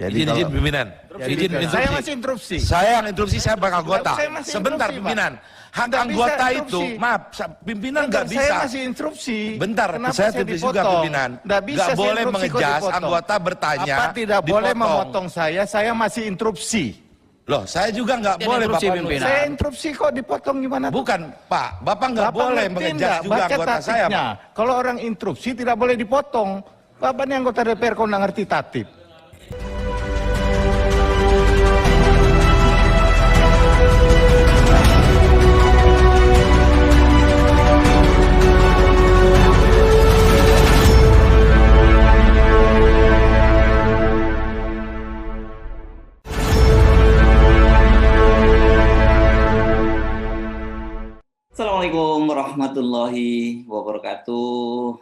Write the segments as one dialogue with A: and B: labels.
A: Jadi izin pimpinan.
B: Saya masih interupsi.
A: Saya yang interupsi, saya bakal anggota.
B: Saya masih
A: Sebentar
B: interupsi,
A: pimpinan. Hak
B: Nggak
A: anggota
B: bisa
A: itu,
B: interupsi.
A: maaf, pimpinan nggak bisa.
B: Saya masih interupsi.
A: Bentar,
B: Kenapa
A: saya interupsi juga
B: dipotong?
A: pimpinan.
B: Nggak bisa
A: Nggak
B: saya
A: boleh
B: interupsi kok
A: mengejas,
B: dipotong.
A: anggota bertanya.
B: Apa tidak boleh
A: dipotong.
B: memotong saya masih interupsi.
A: Loh, saya juga nggak boleh,
C: interupsi,
A: Bapak.
C: pimpinan.
B: Saya interupsi kok dipotong gimana?
A: Bukan, Pak. Bapak nggak boleh
B: ngerti
A: mengejas
B: nggak?
A: juga
B: Baca
A: anggota saya,
B: tatipnya.
A: Pak.
B: Kalau orang interupsi tidak boleh dipotong. Bapak ini anggota DPR kok nggak ngerti tatip.
C: Assalamualaikum warahmatullahi wabarakatuh.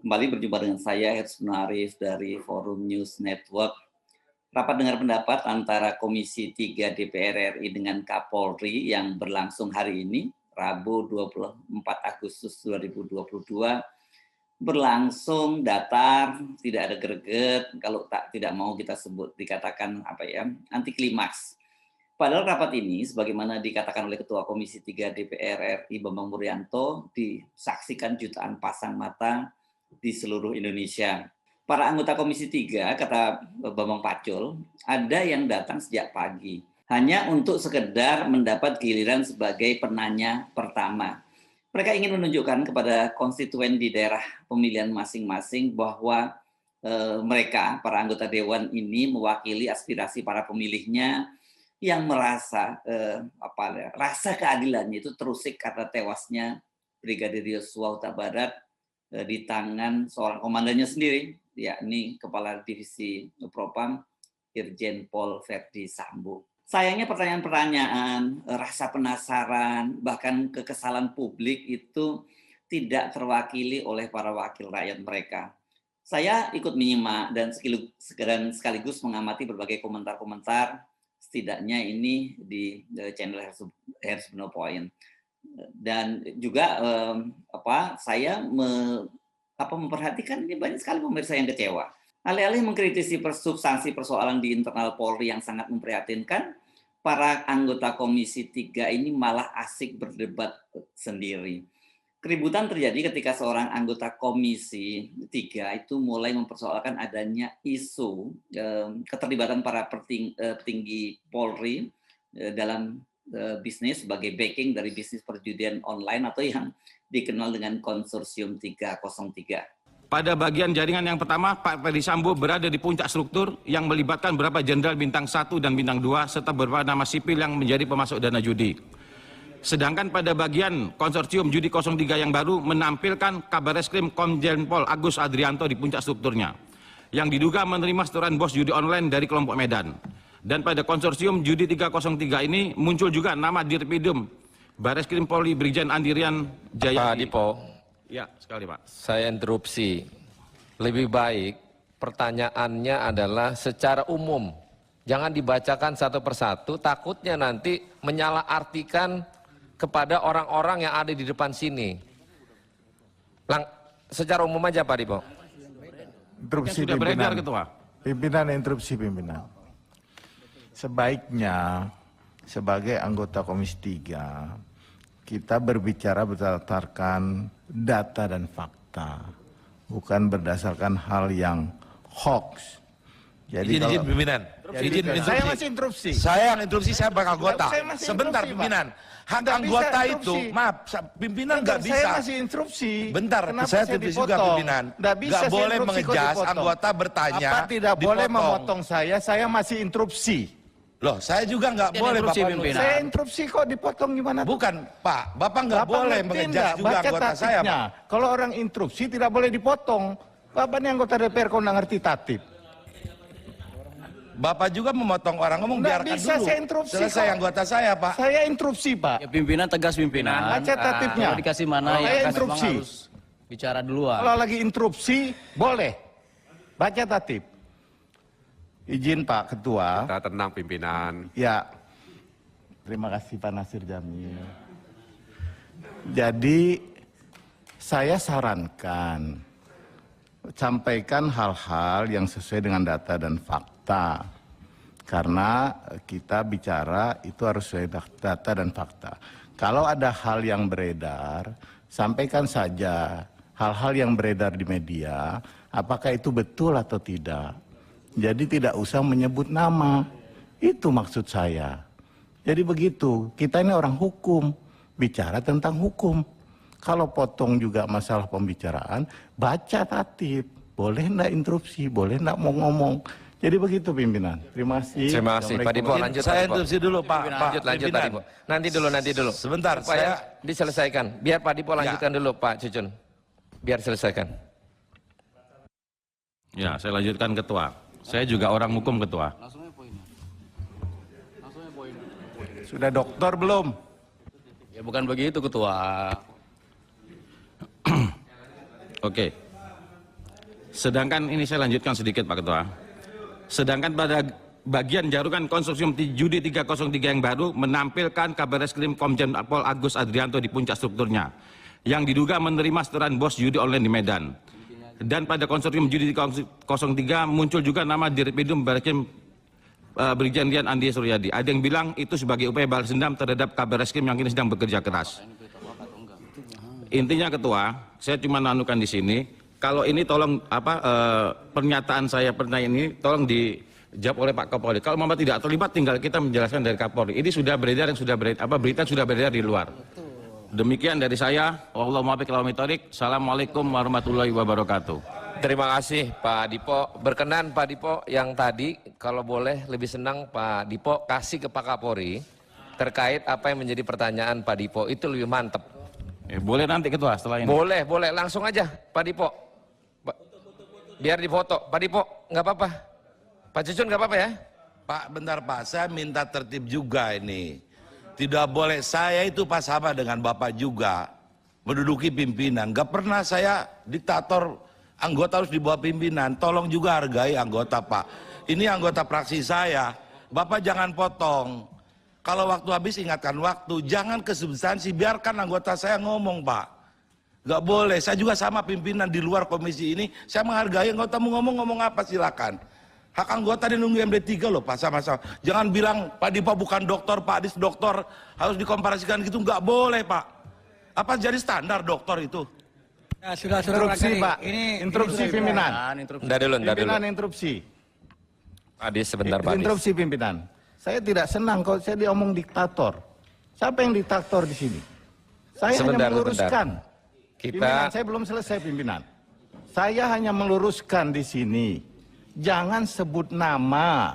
C: Kembali berjumpa dengan saya Hersbeno Arif dari Forum News Network. Rapat dengar pendapat antara Komisi 3 DPR RI dengan Kapolri yang berlangsung hari ini, Rabu 24 Agustus 2022, berlangsung datar, tidak ada greget, kalau tidak mau kita sebut dikatakan anti klimaks. Padahal rapat ini, sebagaimana dikatakan oleh Ketua Komisi 3 DPR RI Bambang Wuryanto, disaksikan jutaan pasang mata di seluruh Indonesia. Para anggota Komisi 3, kata Bambang Pacul, ada yang datang sejak pagi, hanya untuk sekedar mendapat giliran sebagai penanya pertama. Mereka ingin menunjukkan kepada konstituen di daerah pemilihan masing-masing bahwa mereka, para anggota Dewan ini mewakili aspirasi para pemilihnya, yang merasa rasa keadilannya itu terusik karena tewasnya Brigadir Yosua Huta Barat di tangan seorang komandannya sendiri, yakni Kepala Divisi Propam Irjen Pol Verdi Sambo. Sayangnya pertanyaan-pertanyaan, rasa penasaran, bahkan kekesalan publik itu tidak terwakili oleh para wakil rakyat mereka. Saya ikut menyimak dan sekaligus mengamati berbagai komentar-komentar, setidaknya ini di channel Hersbeno Point, dan juga saya memperhatikan ini banyak sekali pemirsa yang kecewa. Alih-alih mengkritisi substansi persoalan di internal Polri yang sangat memprihatinkan, para anggota Komisi 3 ini malah asik berdebat sendiri. Keributan terjadi ketika seorang anggota Komisi 3 itu mulai mempersoalkan adanya isu keterlibatan para petinggi Polri dalam bisnis sebagai backing dari bisnis perjudian online atau yang dikenal dengan Konsorsium 303.
D: Pada bagian jaringan yang pertama, Pak Verdi Sambo berada di puncak struktur yang melibatkan beberapa jenderal bintang 1 dan bintang 2 serta beberapa nama sipil yang menjadi pemasok dana judi. Sedangkan pada bagian Konsorsium Judi 03 yang baru menampilkan Kabareskrim Komjen Pol Agus Adrianto di puncak strukturnya, yang diduga menerima setoran bos judi online dari kelompok Medan. Dan pada Konsorsium Judi 303 ini muncul juga nama Dirpidum Bareskrim Polri Brigjen Andirian Jaya.
E: Pak Dipo,
D: ya sekali Pak.
E: saya interupsi. Lebih baik pertanyaannya adalah secara umum. Jangan dibacakan satu persatu, takutnya nanti menyalahartikan kepada orang-orang yang ada di depan sini. Secara umum aja Pak Dipo.
B: Interupsi
D: Sudah beredar,
B: pimpinan.
D: Ketua.
B: Pimpinan interupsi pimpinan. Sebaiknya sebagai anggota Komisi 3 kita berbicara berdasarkan data dan fakta, bukan berdasarkan hal yang hoax. Jadi
A: Izin pimpinan. Izin
B: saya masih interupsi.
A: Saya yang interupsi, saya bakal anggota.
B: Saya masih
A: Sebentar
B: interupsi,
A: pimpinan. Hak
B: Nggak bisa
A: anggota itu,
B: interupsi.
A: maaf, pimpinan nggak bisa.
B: Saya masih interupsi.
A: Bentar,
B: Kenapa
A: saya interupsi juga
B: dipotong?
A: pimpinan.
B: Nggak bisa
A: Nggak
B: saya
A: boleh
B: interupsi kok
A: mengejas,
B: dipotong.
A: anggota bertanya,
B: Apa tidak boleh
A: dipotong.
B: memotong saya masih interupsi.
A: Loh, saya juga nggak
C: Jadi
A: boleh,
C: interupsi,
A: Bapak.
C: pimpinan.
B: Saya interupsi kok dipotong gimana?
A: Bukan, Pak. Bapak nggak boleh
B: ngerti
A: mengejas
B: nggak?
A: juga
B: Baca
A: anggota saya,
B: tatipnya.
A: Pak.
B: Kalau orang interupsi tidak boleh dipotong. Bapak ini anggota DPR kok nggak ngerti tatip.
A: Bapak juga memotong orang ngomong,
B: Nggak
A: biarkan
B: bisa,
A: dulu.
B: saya interupsi
A: Selesai
B: kok.
A: anggota saya, Pak.
B: Saya interupsi, Pak.
C: Ya, pimpinan tegas pimpinan.
B: Baca tatipnya.
C: Kalau dikasih mana
B: Saya
C: ya
B: interupsi.
C: harus bicara duluan.
B: Kalau lagi interupsi, boleh. Baca tatip. Izin Pak Ketua.
F: Kita tenang pimpinan.
B: Ya, terima kasih Pak Nasir Jamil. Jadi saya sarankan sampaikan hal-hal yang sesuai dengan data dan fakta. Karena kita bicara itu harus sesuai data dan fakta. Kalau ada hal yang beredar, sampaikan saja hal-hal yang beredar di media, apakah itu betul atau tidak. Jadi tidak usah menyebut nama, itu maksud saya. Jadi begitu, kita ini orang hukum, bicara tentang hukum. Kalau potong juga masalah pembicaraan, baca tatib. Boleh enggak interupsi, boleh enggak mau ngomong. Jadi begitu pimpinan. Terima kasih.
E: Terima kasih. Pak Dipo, lanjut.
A: Saya
E: Pak Dipo.
A: interupsi dulu Pak.
E: Lanjut Pak
A: Pimpinan.
E: Dipo. Nanti dulu.
A: Sebentar,
E: Supaya
A: saya
E: diselesaikan. Biar Pak Dipo lanjutkan dulu Pak Cucun. Biar selesaikan.
D: Ya, saya lanjutkan ketua. Saya juga orang hukum ketua.
B: Sudah doktor belum?
F: Ya bukan begitu ketua.
D: Oke. Sedangkan ini saya lanjutkan sedikit Pak Ketua. Sedangkan pada bagian jarukan konsorsium judi 303 yang baru menampilkan kabar reskrim Komjen Pol Agus Adrianto di puncak strukturnya yang diduga menerima setoran bos judi online di Medan. Dan pada konsorsium judi 03 muncul juga nama Dirpidum Barreskrim Brigjen Dian Andi Suryadi. Ada yang bilang itu sebagai upaya balas dendam terhadap kabar reskrim yang kini sedang bekerja keras. Intinya ketua, saya cuma nanukan di sini. Kalau ini tolong pernyataan saya ini tolong dijawab oleh Pak Kapolri. Kalau Muhammad tidak terlibat, tinggal kita menjelaskan dari Kapolri. Ini sudah beredar berita sudah beredar di luar. Demikian dari saya. Wallahu muwaffiq ila aqwamit. Assalamualaikum warahmatullahi wabarakatuh.
E: Terima kasih Pak Dipo. Berkenan Pak Dipo yang tadi kalau boleh lebih senang Pak Dipo kasih ke Pak Kapolri terkait apa yang menjadi pertanyaan Pak Dipo. Itu lebih mantep.
D: Boleh nanti ketua setelah ini.
E: Boleh langsung aja Pak Dipo. Biar difoto. Pak Dipo nggak apa-apa. Pak Cucun nggak apa-apa ya?
A: Pak, bentar Pak, saya minta tertib juga ini. Tidak boleh saya itu pas sama dengan Bapak juga menduduki pimpinan. Gak pernah saya diktator, anggota harus di bawah pimpinan. Tolong juga hargai anggota Pak. Ini anggota praksi saya. Bapak jangan potong. Kalau waktu habis ingatkan waktu. Jangan ke substansi, biarkan anggota saya ngomong Pak. Gak boleh, saya juga sama pimpinan di luar komisi ini. Saya menghargai anggota mau ngomong apa silakan. Hak anggota di nunggu MD3 loh Pak sama-sama. Jangan bilang Pak Dipo bukan dokter, Pak Adis dokter, harus dikomparasikan gitu. Nggak boleh Pak. Apa jadi standar dokter itu?
G: Ya, sudah
B: Interupsi Pak. Interupsi pimpinan.
E: Ntar dulu.
B: Pimpinan interupsi.
E: Pak Adis sebentar Pak Adis.
B: Interupsi pimpinan. Saya tidak senang kalau saya diomong diktator. Siapa yang diktator di sini? Saya hanya meluruskan. Pimpinan, saya belum selesai pimpinan. Saya hanya meluruskan di sini. Jangan sebut nama.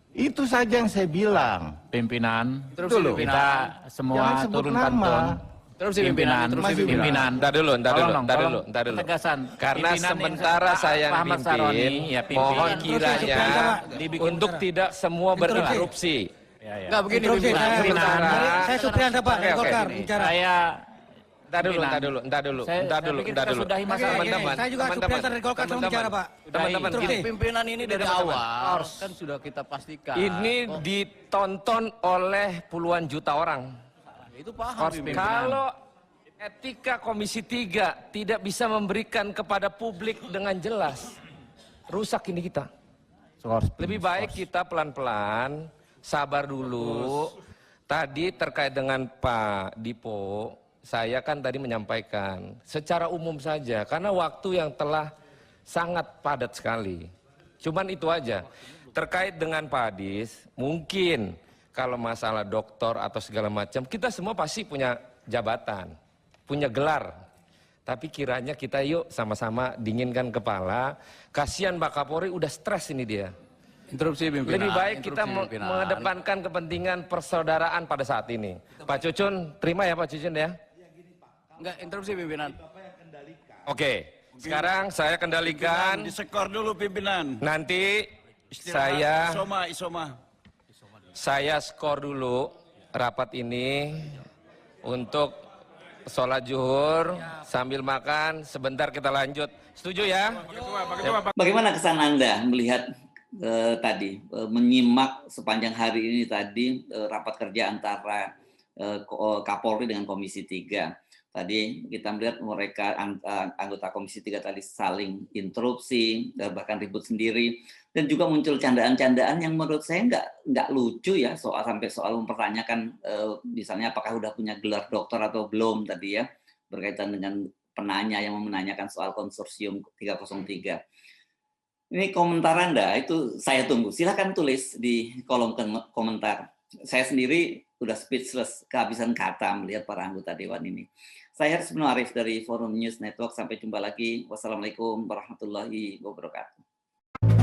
B: Itu saja yang saya bilang.
F: Pimpinan,
B: Betul loh.
F: kita semua
B: Jangan sebut
F: turunkan
B: nama.
F: ton. Pimpinan,
B: pimpinan.
E: Ntar dulu.
F: Tolong,
E: Tegasan. Karena
F: Pimpinan
E: sementara
F: yang
E: saya yang
F: Ahmad Saroni,
E: pimpin,
F: ya, pimpin.
E: mohon
G: Interupsi,
E: kiranya
F: dibikin
E: untuk tidak semua berinterupsi.
F: Enggak begini pimpinan.
G: Saya Supriyanto Pak dari
E: Oke,
G: Golkar
E: oke.
G: bicara.
F: Saya
E: Ntar dulu.
F: Saya pikir kita sudahi masalah
E: Teman-teman,
G: Saya juga Supriyanto dari Golkar mau bicara Pak.
E: Teman-teman,
G: Interupsi.
E: gini.
F: pimpinan ini dari
E: Teman-teman.
F: awal kan sudah kita pastikan.
E: Ini ditonton oleh puluhan juta orang.
F: Itu paham pimpinan.
E: Kalau etika Komisi 3 tidak bisa memberikan kepada publik dengan jelas, rusak ini kita. Lebih baik kita pelan-pelan, sabar dulu. Tadi terkait dengan Pak Dipo, saya kan tadi menyampaikan secara umum saja, karena waktu yang telah sangat padat sekali. Cuman itu aja. Terkait dengan Pak Adis, mungkin kalau masalah doktor atau segala macam, kita semua pasti punya jabatan, punya gelar. Tapi kiranya kita yuk sama-sama dinginkan kepala. Kasihan Pak Kapolri udah stres ini dia.
F: Interupsi pimpinan.
E: Lebih baik kita
F: interupsi pimpinan.
E: mengedepankan kepentingan persaudaraan pada saat ini. Pak Cucun, terima ya Pak Cucun ya.
F: Enggak, interupsi pimpinan.
E: Oke, sekarang saya kendalikan.
H: Disekor dulu pimpinan.
E: Nanti
H: Istirahat.
E: saya
H: Isoma.
E: saya skor dulu rapat ini untuk sholat zuhur sambil makan. Sebentar kita lanjut. Setuju ya?
C: Bagaimana kesan Anda melihat tadi menyimak sepanjang hari ini tadi rapat kerja antara Kapolri dengan Komisi 3. Tadi kita melihat mereka anggota Komisi 3 tadi saling interupsi, bahkan ribut sendiri. Dan juga muncul candaan-candaan yang menurut saya nggak lucu ya, sampai soal mempertanyakan misalnya apakah udah punya gelar doktor atau belum tadi ya, berkaitan dengan penanya yang menanyakan soal konsorsium 303. Ini komentar Anda itu saya tunggu. Silakan tulis di kolom komentar. Saya sendiri udah speechless, kehabisan kata melihat para anggota dewan ini. Saya Haris bin Arif dari Forum News Network. Sampai jumpa lagi. Wassalamualaikum warahmatullahi wabarakatuh.